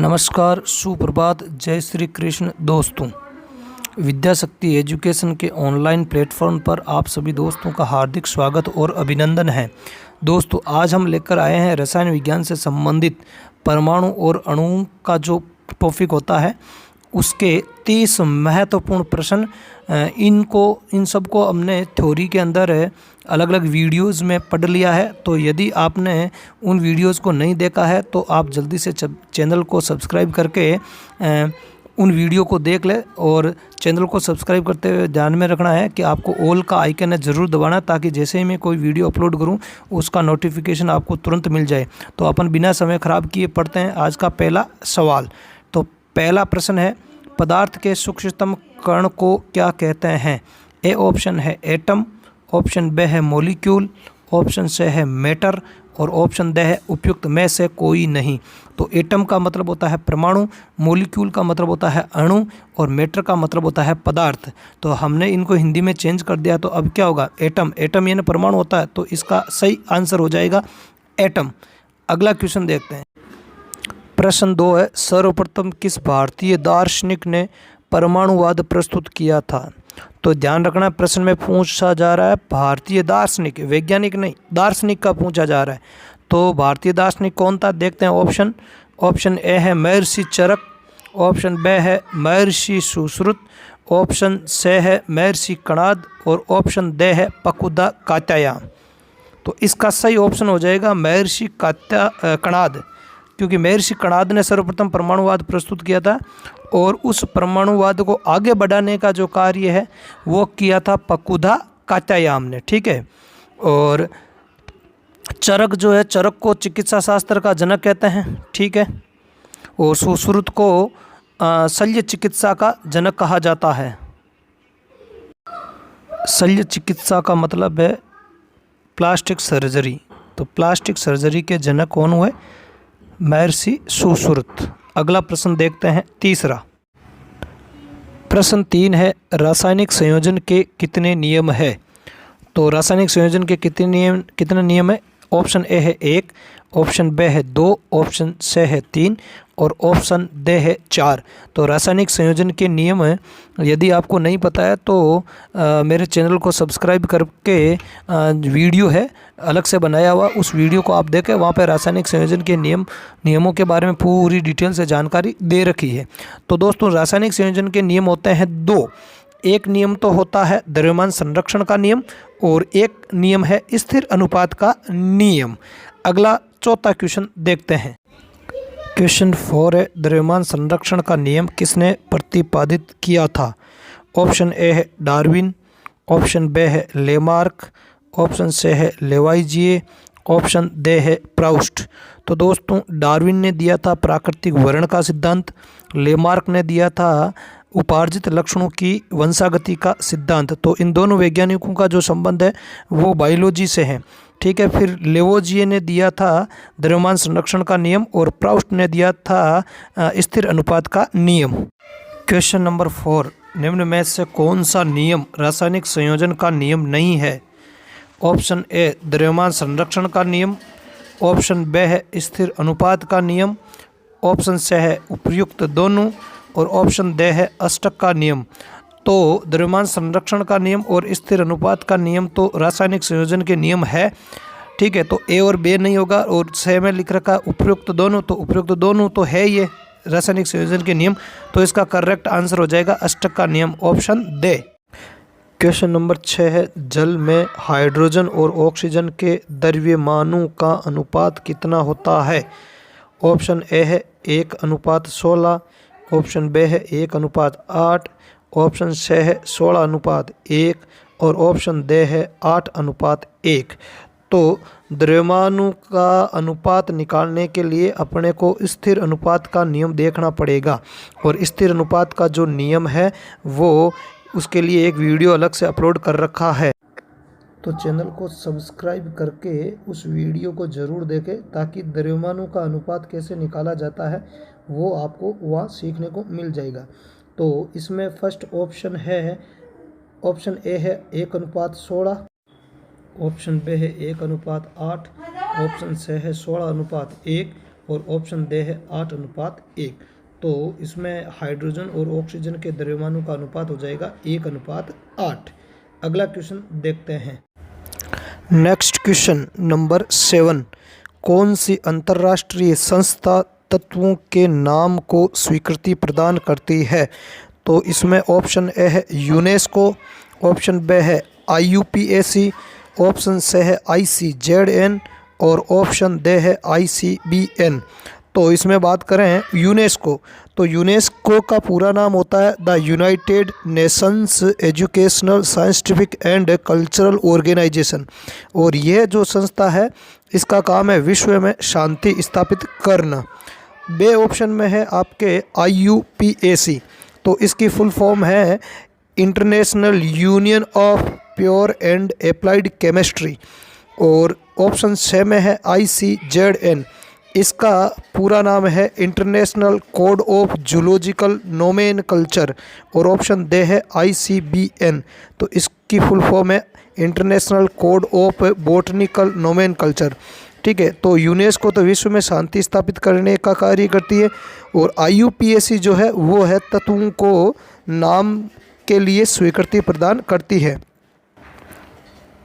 नमस्कार, सुप्रभात, जय श्री कृष्ण दोस्तों। विद्या शक्ति एजुकेशन के ऑनलाइन प्लेटफॉर्म पर आप सभी दोस्तों का हार्दिक स्वागत और अभिनंदन है। दोस्तों, आज हम लेकर आए हैं रसायन विज्ञान से संबंधित परमाणु और अणुओं का जो टॉपिक होता है उसके 30 महत्वपूर्ण प्रश्न। इन सबको हमने थ्योरी के अंदर अलग अलग वीडियोस में पढ़ लिया है। तो यदि आपने उन वीडियोस को नहीं देखा है तो आप जल्दी से चैनल को सब्सक्राइब करके उन वीडियो को देख ले। और चैनल को सब्सक्राइब करते हुए ध्यान में रखना है कि आपको ऑल का आइकन है ज़रूर दबाना, ताकि जैसे ही मैं कोई वीडियो अपलोड करूं उसका नोटिफिकेशन आपको तुरंत मिल जाए। तो अपन बिना समय ख़राब किए पढ़ते हैं आज का पहला सवाल। तो पहला प्रश्न है, पदार्थ के सूक्ष्मतम कण को क्या कहते हैं? ए ऑप्शन है एटम, ऑप्शन बी है मॉलिक्यूल, ऑप्शन सी है मैटर और ऑप्शन डी है उपयुक्त में से कोई नहीं। तो एटम का मतलब होता है परमाणु, मॉलिक्यूल का मतलब होता है अणु और मैटर का मतलब होता है पदार्थ। तो हमने इनको हिंदी में चेंज कर दिया, तो अब क्या होगा? एटम। एटम यानी परमाणु होता है, तो इसका सही आंसर हो जाएगा एटम। अगला क्वेश्चन देखते हैं। प्रश्न 2 है, सर्वप्रथम किस भारतीय दार्शनिक ने परमाणुवाद प्रस्तुत किया था? तो ध्यान रखना, प्रश्न में पूछा जा रहा है भारतीय दार्शनिक, वैज्ञानिक नहीं, दार्शनिक का पूछा जा रहा है। तो भारतीय दार्शनिक कौन था? देखते हैं ऑप्शन। ऑप्शन ए है महर्षि चरक, ऑप्शन बी है महर्षि सुश्रुत, ऑप्शन सी है महर्षि कणाद और ऑप्शन डी है पकुदा कात्यायन। तो इसका सही ऑप्शन हो जाएगा महर्षि कणाद, क्योंकि महर्षि कणाद ने सर्वप्रथम परमाणुवाद प्रस्तुत किया था और उस परमाणुवाद को आगे बढ़ाने का जो कार्य है वो किया था पकुदा कात्यायन ने। ठीक है। और चरक जो है, चरक को चिकित्सा शास्त्र का जनक कहते हैं। ठीक है। और सुश्रुत को शल्य चिकित्सा का जनक कहा जाता है। शल्य चिकित्सा का मतलब है प्लास्टिक सर्जरी। तो प्लास्टिक सर्जरी के जनक कौन हुए? महर्षि सुश्रुत। अगला प्रश्न देखते हैं, तीसरा। प्रश्न 3 है, रासायनिक संयोजन के कितने नियम है? तो रासायनिक संयोजन के कितने नियम है? ऑप्शन ए है 1, ऑप्शन बी है 2, ऑप्शन सी है 3 और ऑप्शन डी है 4। तो रासायनिक संयोजन के नियम है, यदि आपको नहीं पता है तो मेरे चैनल को सब्सक्राइब करके वीडियो है अलग से बनाया हुआ, उस वीडियो को आप देखें। वहाँ पे रासायनिक संयोजन के नियमों के बारे में पूरी डिटेल से जानकारी दे रखी है। तो दोस्तों, रासायनिक संयोजन के नियम होते हैं 2। एक नियम तो होता है द्रव्यमान संरक्षण का नियम और एक नियम है स्थिर अनुपात का नियम। अगला चौथा क्वेश्चन देखते हैं। क्वेश्चन 4 है, द्रव्यमान संरक्षण का नियम किसने प्रतिपादित किया था? ऑप्शन ए है डार्विन, ऑप्शन बी है लेमार्क, ऑप्शन सी है लेवाइजिए, ऑप्शन डी है प्राउस्ट। तो दोस्तों, डार्विन ने दिया था प्राकृतिक वर्ण का सिद्धांत, लेमार्क ने दिया था उपार्जित लक्षणों की वंशागति का सिद्धांत। तो इन दोनों वैज्ञानिकों का जो संबंध है वो बायोलॉजी से है। ठीक है। फिर लेवोजिए ने दिया था द्रव्यमान संरक्षण का नियम और प्राउस्ट ने दिया था स्थिर अनुपात का नियम। क्वेश्चन नंबर 4, निम्न में से कौन सा नियम रासायनिक संयोजन का नियम नहीं है? ऑप्शन ए द्रव्यमान संरक्षण का नियम, ऑप्शन बी है स्थिर अनुपात का नियम, ऑप्शन सी है उपयुक्त दोनों और ऑप्शन डी है अष्टक का नियम। तो द्रव्यमान संरक्षण का नियम और स्थिर अनुपात का नियम तो रासायनिक संयोजन के नियम है। ठीक है। तो ए और बी नहीं होगा और सी में लिख रखा उपयुक्त दोनों, तो उपयुक्त दोनों तो है ये रासायनिक संयोजन के नियम। तो इसका करेक्ट आंसर हो जाएगा अष्टक का नियम, ऑप्शन डी। क्वेश्चन नंबर 6 है, जल में हाइड्रोजन और ऑक्सीजन के द्रव्यमानों का अनुपात कितना होता है? ऑप्शन ए है 1:16, ऑप्शन बी है 1:8, ऑप्शन सी है 16:1 और ऑप्शन डी है 8:1। तो द्रव्यमानों का अनुपात निकालने के लिए अपने को स्थिर अनुपात का नियम देखना पड़ेगा और स्थिर अनुपात का जो नियम है वो उसके लिए एक वीडियो अलग से अपलोड कर रखा है। तो चैनल को सब्सक्राइब करके उस वीडियो को ज़रूर देखें, ताकि द्रव्यमानों का अनुपात कैसे निकाला जाता है वो आपको वहाँ सीखने को मिल जाएगा। तो इसमें फर्स्ट ऑप्शन है, ऑप्शन ए है 1:16, ऑप्शन बी है 1:8, ऑप्शन सी है 16:1 और ऑप्शन दे है 8:1। तो इसमें हाइड्रोजन और ऑक्सीजन के द्रव्यमानों का अनुपात हो जाएगा 1:8। अगला क्वेश्चन देखते हैं। Next question number 7। कौन सी अंतर्राष्ट्रीय संस्था तत्वों के नाम को स्वीकृति प्रदान करती है? तो इसमें ऑप्शन ए है यूनेस्को, ऑप्शन बी है IUPAC, ऑप्शन सी है ICZN और ऑप्शन डी है ICBN। तो इसमें बात करें यूनेस्को, तो यूनेस्को का पूरा नाम होता है the United Nations Educational Scientific and Cultural Organization. और यह जो संस्था है इसका काम है विश्व में शांति स्थापित करना। बे ऑप्शन में है आपके IUPAC, तो इसकी फुल फॉर्म है international union of pure and applied chemistry. और ऑप्शन सी में है ICZN, इसका पूरा नाम है international code of zoological nomenclature. और ऑप्शन डी है ICBN, तो इसकी फुल फॉर्म है international code of botanical nomenclature. ठीक है, तो यूनेस्को तो विश्व में शांति स्थापित करने का कार्य करती है और IUPAC जो है वो है तत्वों को नाम के लिए स्वीकृति प्रदान करती है।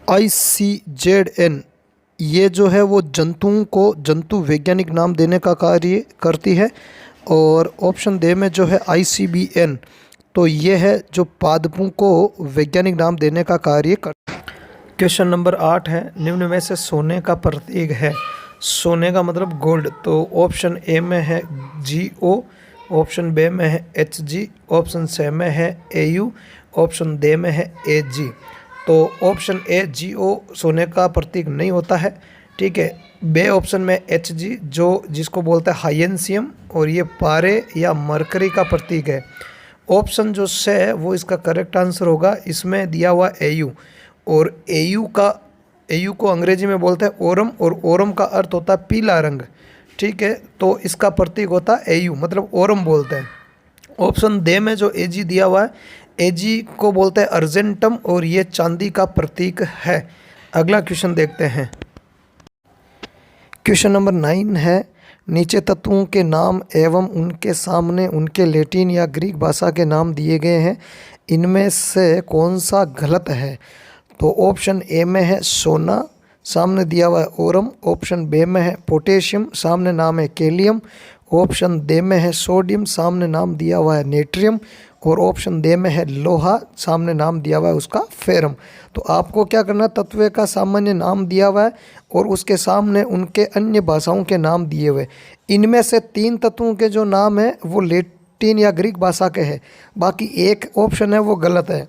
ICZN ये जो है वो जंतुओं को जंतु वैज्ञानिक नाम देने का कार्य करती है। और ऑप्शन दे में जो है ICBN, तो ये है जो पादपों को वैज्ञानिक नाम देने का कार्य करती है। क्वेश्चन नंबर 8 है, निम्न में से सोने का प्रतीक है। सोने का मतलब गोल्ड, तो ऑप्शन ए में है GO, ऑप्शन बी में है HG, ऑप्शन सी में है AU, ऑप्शन डी में है AG। तो ऑप्शन ए GO सोने का प्रतीक नहीं होता है। ठीक है, बे ऑप्शन में HG जो जिसको बोलते हैं हाइएंसियम, और ये पारे या मरकरी का प्रतीक है। ऑप्शन जो से है वो इसका करेक्ट आंसर होगा। इसमें दिया हुआ AU, और AU को अंग्रेजी में बोलते हैं ओरम, और ओरम का अर्थ होता है पीला रंग। ठीक है, तो इसका प्रतीक होता है AU, मतलब ओरम बोलते हैं। ऑप्शन दे में जो AG दिया हुआ है, AG को बोलते हैं अर्जेंटम, और ये चांदी का प्रतीक है। अगला क्वेश्चन देखते हैं। क्वेश्चन नंबर 9 है, नीचे तत्वों के नाम एवं उनके सामने उनके लैटिन या ग्रीक भाषा के नाम दिए गए हैं, इनमें से कौन सा गलत है? तो ऑप्शन ए में है सोना, सामने दिया हुआ है ओरम, ऑप्शन बी में है पोटेशियम, सामने नाम है कैलियम, ऑप्शन डी में है सोडियम, सामने नाम दिया हुआ है नेट्रियम, और ऑप्शन डी में है लोहा, सामने नाम दिया हुआ है उसका फेरम। तो आपको क्या करना है, तत्व का सामान्य नाम दिया हुआ है और उसके सामने उनके अन्य भाषाओं के नाम दिए हुए। इनमें से 3 तत्वों के जो नाम है वो लैटिन या ग्रीक भाषा के हैं, बाकी एक ऑप्शन है वो गलत है।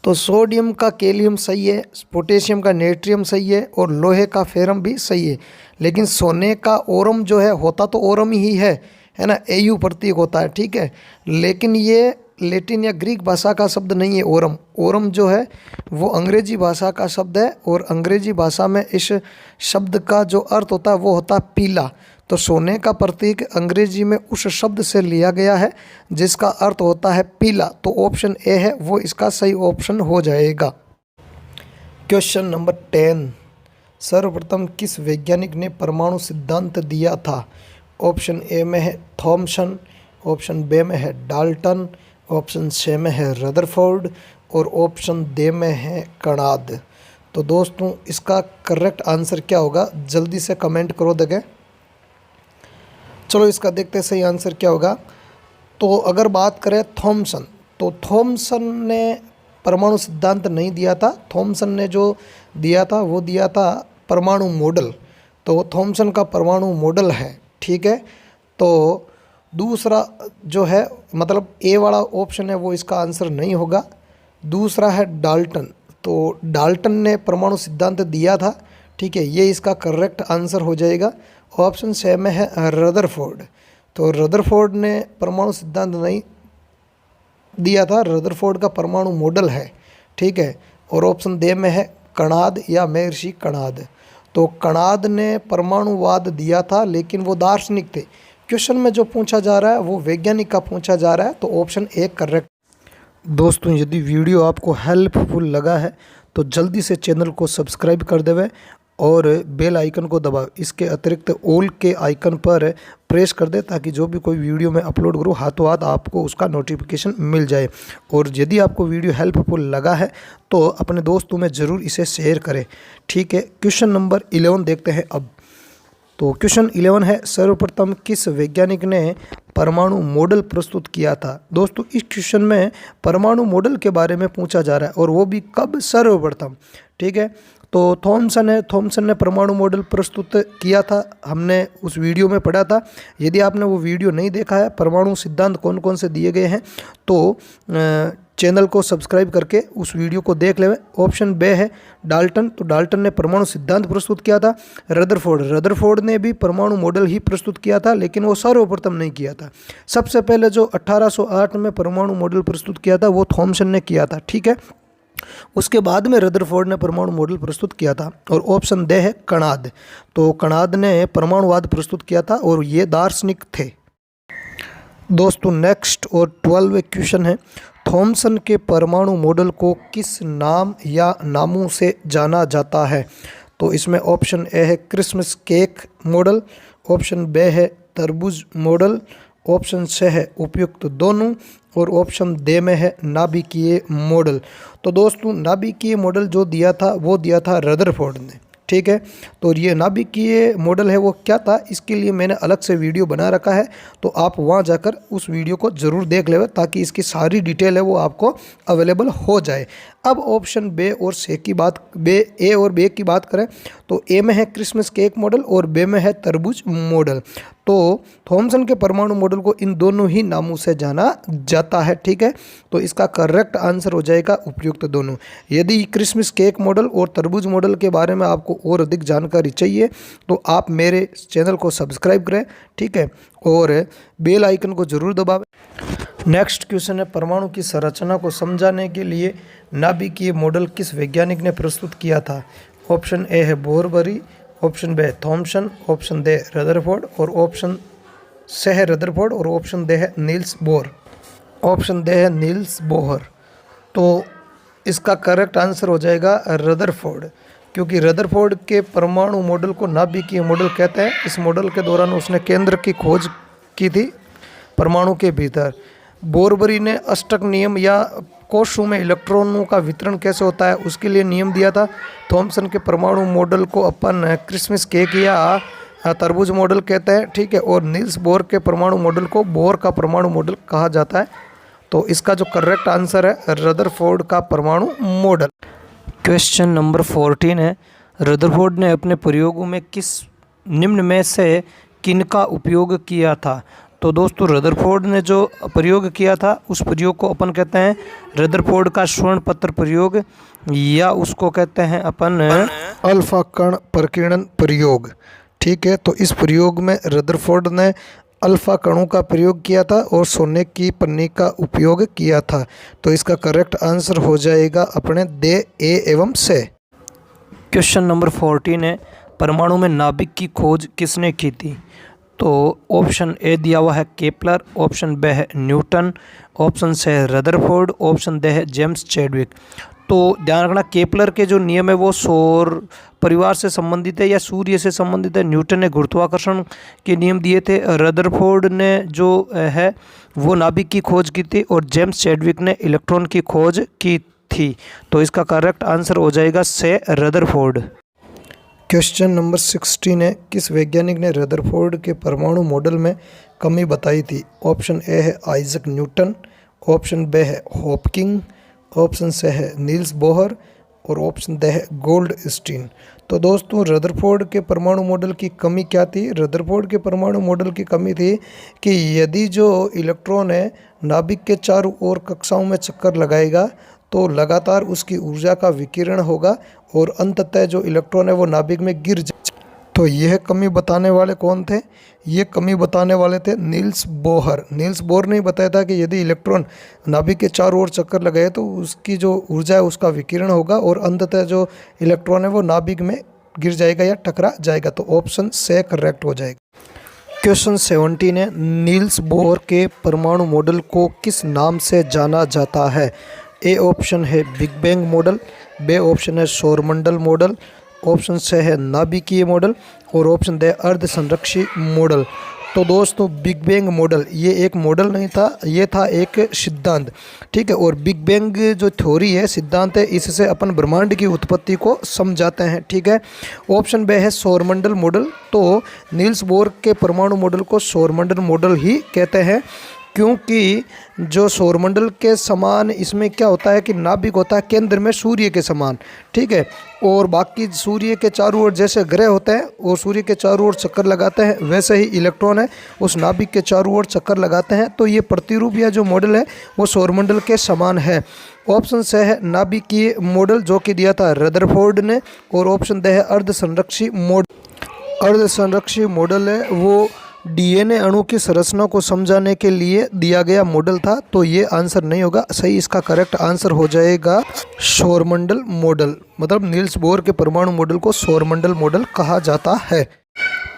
तो सोडियम का कैलियम सही है, पोटेशियम का नेट्रियम सही है, और लोहे का फेरम भी सही है। लेकिन सोने का ओरम जो है होता तो ओरम ही है ना, AU प्रतीक होता है। ठीक है, लेकिन ये लैटिन या ग्रीक भाषा का शब्द नहीं है ओरम। ओरम जो है वो अंग्रेजी भाषा का शब्द है, और अंग्रेजी भाषा में इस शब्द का जो अर्थ होता है वो होता है पीला। तो सोने का प्रतीक अंग्रेजी में उस शब्द से लिया गया है जिसका अर्थ होता है पीला। तो ऑप्शन ए है वो इसका सही ऑप्शन हो जाएगा। क्वेश्चन नंबर 10, सर्वप्रथम किस वैज्ञानिक ने परमाणु सिद्धांत दिया था? ऑप्शन ए में है थॉमसन, ऑप्शन बी में है डाल्टन, ऑप्शन सी में है रदरफोर्ड, और ऑप्शन डी में है कणाद। तो दोस्तों इसका करेक्ट आंसर क्या होगा, जल्दी से कमेंट करो देखें। चलो इसका देखते हैं सही आंसर क्या होगा। तो अगर बात करें थॉमसन, तो थॉमसन ने परमाणु सिद्धांत नहीं दिया था। थॉमसन ने जो दिया था वो दिया था परमाणु मॉडल। तो थॉमसन का परमाणु मॉडल है। ठीक है, तो दूसरा जो है मतलब ए वाला ऑप्शन है वो इसका आंसर नहीं होगा। दूसरा है डाल्टन, तो डाल्टन ने परमाणु सिद्धांत दिया था। ठीक है, ये इसका करेक्ट आंसर हो जाएगा। ऑप्शन सी में है रदरफोर्ड, तो रदरफोर्ड ने परमाणु सिद्धांत नहीं दिया था, रदरफोर्ड का परमाणु मॉडल है। ठीक है, और ऑप्शन डी में है कणाद या महर्षि कणाद। तो कणाद ने परमाणुवाद दिया था, लेकिन वो दार्शनिक थे। क्वेश्चन में जो पूछा जा रहा है वो वैज्ञानिक का पूछा जा रहा है, तो ऑप्शन ए करेक्ट। दोस्तों यदि वीडियो आपको हेल्पफुल लगा है तो जल्दी से चैनल को सब्सक्राइब कर देवे और बेल आइकन को दबाओ। इसके अतिरिक्त ऑल के आइकन पर प्रेस कर दे ताकि जो भी कोई वीडियो मैं अपलोड करूँ हाथों हाथ आपको उसका नोटिफिकेशन मिल जाए। और यदि आपको वीडियो हेल्पफुल लगा है तो अपने दोस्तों में ज़रूर इसे शेयर करें। ठीक है, क्वेश्चन नंबर 11 देखते हैं अब। तो क्वेश्चन 11 है, सर्वप्रथम किस वैज्ञानिक ने परमाणु मॉडल प्रस्तुत किया था। दोस्तों इस क्वेश्चन में परमाणु मॉडल के बारे में पूछा जा रहा है और वो भी कब, सर्वप्रथम। ठीक है, तो थॉमसन ने परमाणु मॉडल प्रस्तुत किया था, हमने उस वीडियो में पढ़ा था। यदि आपने वो वीडियो नहीं देखा है, परमाणु सिद्धांत कौन कौन से दिए गए हैं, तो चैनल को सब्सक्राइब करके उस वीडियो को देख लें। ऑप्शन बे है डाल्टन, तो डाल्टन ने परमाणु सिद्धांत प्रस्तुत किया था। रदरफोर्ड ने भी परमाणु मॉडल ही प्रस्तुत किया था, लेकिन वो सर्वप्रथम नहीं किया था। सबसे पहले जो 1808 में परमाणु मॉडल प्रस्तुत किया था वो थॉमसन ने किया था। ठीक है, उसके बाद में रदरफोर्ड ने परमाणु मॉडल प्रस्तुत किया था। और ऑप्शन दे है कणाद, तो कणाद ने परमाणुवाद प्रस्तुत किया था और ये दार्शनिक थे। दोस्तों नेक्स्ट और 12वें क्वेश्चन है, थॉमसन के परमाणु मॉडल को किस नाम या नामों से जाना जाता है। तो इसमें ऑप्शन ए है Christmas cake model, option B है तरबूज मॉडल, ऑप्शन सी है उपयुक्त दोनों, और ऑप्शन डी में है नाभिकीय मॉडल। तो दोस्तों नाभिकीय मॉडल जो दिया था वो दिया था रदरफोर्ड ने। ठीक है, तो ये नाभिकीय मॉडल है वो क्या था, इसके लिए मैंने अलग से वीडियो बना रखा है, तो आप वहाँ जाकर उस वीडियो को ज़रूर देख लें ताकि इसकी सारी डिटेल है वो आपको अवेलेबल हो जाए। अब ऑप्शन बे और सी की बात, ए और बे की बात करें तो ए में है क्रिसमस केक मॉडल और बे में है तरबूज मॉडल। तो थॉमसन के परमाणु मॉडल को इन दोनों ही नामों से जाना जाता है। ठीक है, तो इसका करेक्ट आंसर हो जाएगा उपयुक्त दोनों। यदि क्रिसमस केक मॉडल और तरबूज मॉडल के बारे में आपको और अधिक जानकारी चाहिए तो आप मेरे चैनल को सब्सक्राइब करें। ठीक है, और बेल आइकन को ज़रूर दबाएं। नेक्स्ट क्वेश्चन है, परमाणु की संरचना को समझाने के लिए नाभिकीय मॉडल किस वैज्ञानिक ने प्रस्तुत किया था। ऑप्शन ए है बोरबरी, option B Thomson, option D Rutherford, और ऑप्शन सी है रदरफोर्ड, और ऑप्शन डी है नील्स बोर। ऑप्शन डी है नील्स बोहर। तो इसका करेक्ट आंसर हो जाएगा रदरफोर्ड, क्योंकि रदरफोर्ड के परमाणु मॉडल को नाभिकीय मॉडल कहते हैं। इस मॉडल के दौरान उसने केंद्र की खोज की थी परमाणु के भीतर। बोरबरी ने अष्टक नियम या कोषों में इलेक्ट्रॉनों का वितरण कैसे होता है उसके लिए नियम दिया था। थॉमसन के परमाणु मॉडल को अपन क्रिसमस केक या तरबूज मॉडल कहते हैं। ठीक है, और नील्स बोर के परमाणु मॉडल को बोर का परमाणु मॉडल कहा जाता है। तो इसका जो करेक्ट आंसर है रदरफोर्ड का परमाणु मॉडल। क्वेश्चन नंबर 14 है, रदरफोर्ड ने अपने प्रयोगों में किस निम्न में से किनका उपयोग किया था। तो दोस्तों रदरफोर्ड ने जो प्रयोग किया था उस प्रयोग को अपन कहते हैं रदरफोर्ड का स्वर्ण पत्र प्रयोग, या उसको कहते हैं अपन अल्फा कण प्रकीर्णन प्रयोग। ठीक है, तो इस प्रयोग में रदरफोर्ड ने अल्फा कणों का प्रयोग किया था और सोने की पन्नी का उपयोग किया था। तो इसका करेक्ट आंसर हो जाएगा अपने दे ए एवं से। क्वेश्चन नंबर 14 है, परमाणु में नाभिक की खोज किसने की थी। तो ऑप्शन ए दिया हुआ है केपलर, ऑप्शन बी है न्यूटन, ऑप्शन सी है रदरफोर्ड, ऑप्शन डी है जेम्स चैडविक। तो ध्यान रखना केपलर के जो नियम है वो सौर परिवार से संबंधित है या सूर्य से संबंधित है। न्यूटन ने गुरुत्वाकर्षण के नियम दिए थे। रदरफोर्ड ने जो है वो नाभिक की खोज की थी और जेम्स चैडविक ने इलेक्ट्रॉन की खोज की थी। तो इसका करेक्ट आंसर हो जाएगा से रदरफोर्ड। क्वेश्चन नंबर 16 है, किस वैज्ञानिक ने रदरफोर्ड के परमाणु मॉडल में कमी बताई थी। ऑप्शन ए है आइजक न्यूटन, ऑप्शन बी है हॉपकिंग, ऑप्शन सी है नील्स बोहर, और ऑप्शन डी है गोल्ड स्टीन। तो दोस्तों रदरफोर्ड के परमाणु मॉडल की कमी क्या थी। रदरफोर्ड के परमाणु मॉडल की कमी थी कि यदि जो इलेक्ट्रॉन है नाभिक के चारों ओर कक्षाओं में चक्कर लगाएगा तो लगातार उसकी ऊर्जा का विकिरण होगा और अंततः जो इलेक्ट्रॉन है वो नाभिक में गिर जाए। तो यह कमी बताने वाले कौन थे। ये कमी बताने वाले थे नील्स बोहर। नील्स बोहर ने बताया था कि यदि इलेक्ट्रॉन नाभिक के चारों ओर चक्कर लगाए तो उसकी जो ऊर्जा है उसका विकिरण होगा और अंततः जो इलेक्ट्रॉन है वो नाभिक में गिर जाएगा या टकरा जाएगा। तो ऑप्शन से करेक्ट हो जाएगा। क्वेश्चन 17 है, नील्स बोहर के परमाणु मॉडल को किस नाम से जाना जाता है। ए ऑप्शन है big bang model, B option है सौरमंडल मॉडल, ऑप्शन से है नाभिकीय मॉडल और ऑप्शन द अर्ध संरक्षी मॉडल। तो दोस्तों बिग बैंग मॉडल ये एक मॉडल नहीं था, ये था एक सिद्धांत, ठीक है। और बिग बैंग जो थ्योरी है, सिद्धांत है, इससे अपन ब्रह्मांड की उत्पत्ति को समझाते हैं, ठीक है। ऑप्शन बे है सौरमंडल मॉडल। तो नील्स बोर के परमाणु मॉडल को सौरमंडल मॉडल ही कहते हैं, क्योंकि जो सौरमंडल के समान इसमें क्या होता है कि नाभिक होता है केंद्र में सूर्य के समान, ठीक है। और बाकी सूर्य के चारों ओर जैसे ग्रह होते हैं और सूर्य के चारों ओर चक्कर लगाते हैं, वैसे ही इलेक्ट्रॉन है उस नाभिक के चारों ओर चक्कर लगाते हैं। तो ये प्रतिरूप या जो मॉडल है वो सौरमंडल के समान है। ऑप्शन से है नाभिकीय मॉडल जो कि दिया था रदरफोर्ड ने, और ऑप्शन द है अर्ध संरक्षी मॉडल। अर्ध संरक्षी मॉडल है वो डीएनए अणु की संरचना को समझाने के लिए दिया गया मॉडल था। तो ये आंसर नहीं होगा सही, इसका करेक्ट आंसर हो जाएगा सौरमंडल मॉडल। मतलब नील्स बोर के परमाणु मॉडल को सौरमंडल मॉडल कहा जाता है।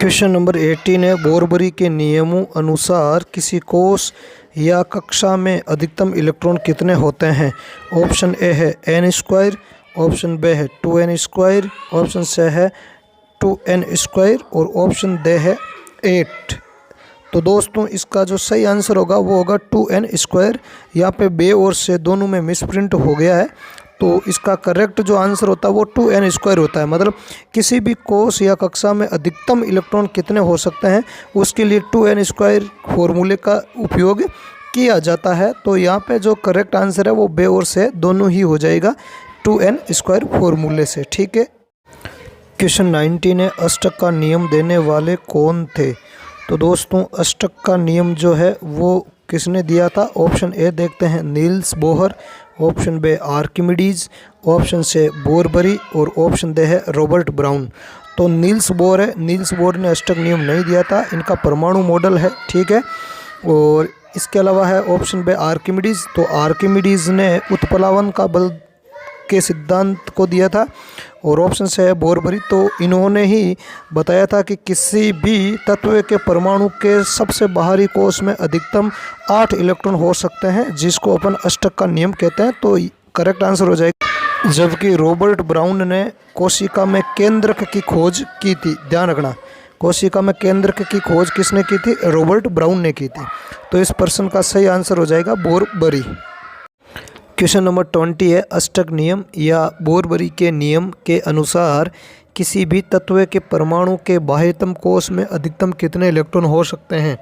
क्वेश्चन नंबर 18 है, बोरबरी के नियमों अनुसार किसी कोष या कक्षा में अधिकतम इलेक्ट्रॉन कितने होते हैं? ऑप्शन ए है n², ऑप्शन बी है 2n², ऑप्शन सी है 2n² और ऑप्शन डी है 8। तो दोस्तों इसका जो सही आंसर होगा वो होगा 2n²। यहाँ पे बे और से दोनों में मिसप्रिंट हो गया है, तो इसका करेक्ट जो आंसर होता है वो 2n² होता है। मतलब किसी भी कोष या कक्षा में अधिकतम इलेक्ट्रॉन कितने हो सकते हैं उसके लिए 2n² फॉर्मूले का उपयोग किया जाता है। तो यहाँ पे जो करेक्ट आंसर है वो बे और से दोनों ही हो जाएगा 2n² फॉर्मूले से, ठीक है। क्वेश्चन 19 है, अष्टक का नियम देने वाले कौन थे? तो दोस्तों अष्टक का नियम जो है वो किसने दिया था? ऑप्शन ए देखते हैं Niels Bohr, option B Archimedes, option C बोरबरी और ऑप्शन डी है रॉबर्ट ब्राउन। तो नील्स बोर है, नील्स बोर ने अष्टक नियम नहीं दिया था, इनका परमाणु मॉडल है, ठीक है। और इसके अलावा है ऑप्शन बी आर्किमिडीज। तो आर्किमिडीज ने उत्प्लावन का बल के सिद्धांत को दिया था। और ऑप्शन से है बोरबरी। तो इन्होंने ही बताया था कि किसी भी तत्व के परमाणु के सबसे बाहरी कोष में अधिकतम 8 इलेक्ट्रॉन हो सकते हैं, जिसको अपन अष्टक का नियम कहते हैं। तो करेक्ट आंसर हो जाएगा। जबकि रॉबर्ट ब्राउन ने कोशिका में केंद्रक की खोज की थी, ध्यान रखना, कोशिका में केंद्रक की खोज किसने की थी? रॉबर्ट ब्राउन ने की थी। तो इस प्रश्न का सही आंसर हो जाएगा बोरबरी। क्वेश्चन नंबर 20 है, अष्टक नियम या बोरबरी के नियम के अनुसार किसी भी तत्व के परमाणु के बाह्यतम कोष में अधिकतम कितने इलेक्ट्रॉन हो सकते हैं?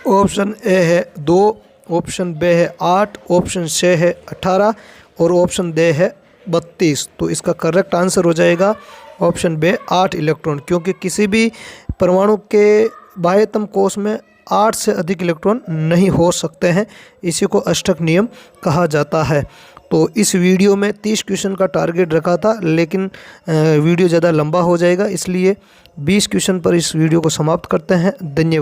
ऑप्शन ए है 2, ऑप्शन बी है 8, ऑप्शन सी है 18 और ऑप्शन डी है 32। तो इसका करेक्ट आंसर हो जाएगा ऑप्शन बी 8 इलेक्ट्रॉन, क्योंकि किसी भी परमाणु के बाह्यतम कोष में 8 से अधिक इलेक्ट्रॉन नहीं हो सकते हैं। इसी को अष्टक नियम कहा जाता है। तो इस वीडियो में 30 क्वेश्चन का टारगेट रखा था, लेकिन वीडियो ज़्यादा लंबा हो जाएगा, इसलिए 20 क्वेश्चन पर इस वीडियो को समाप्त करते हैं। धन्यवाद।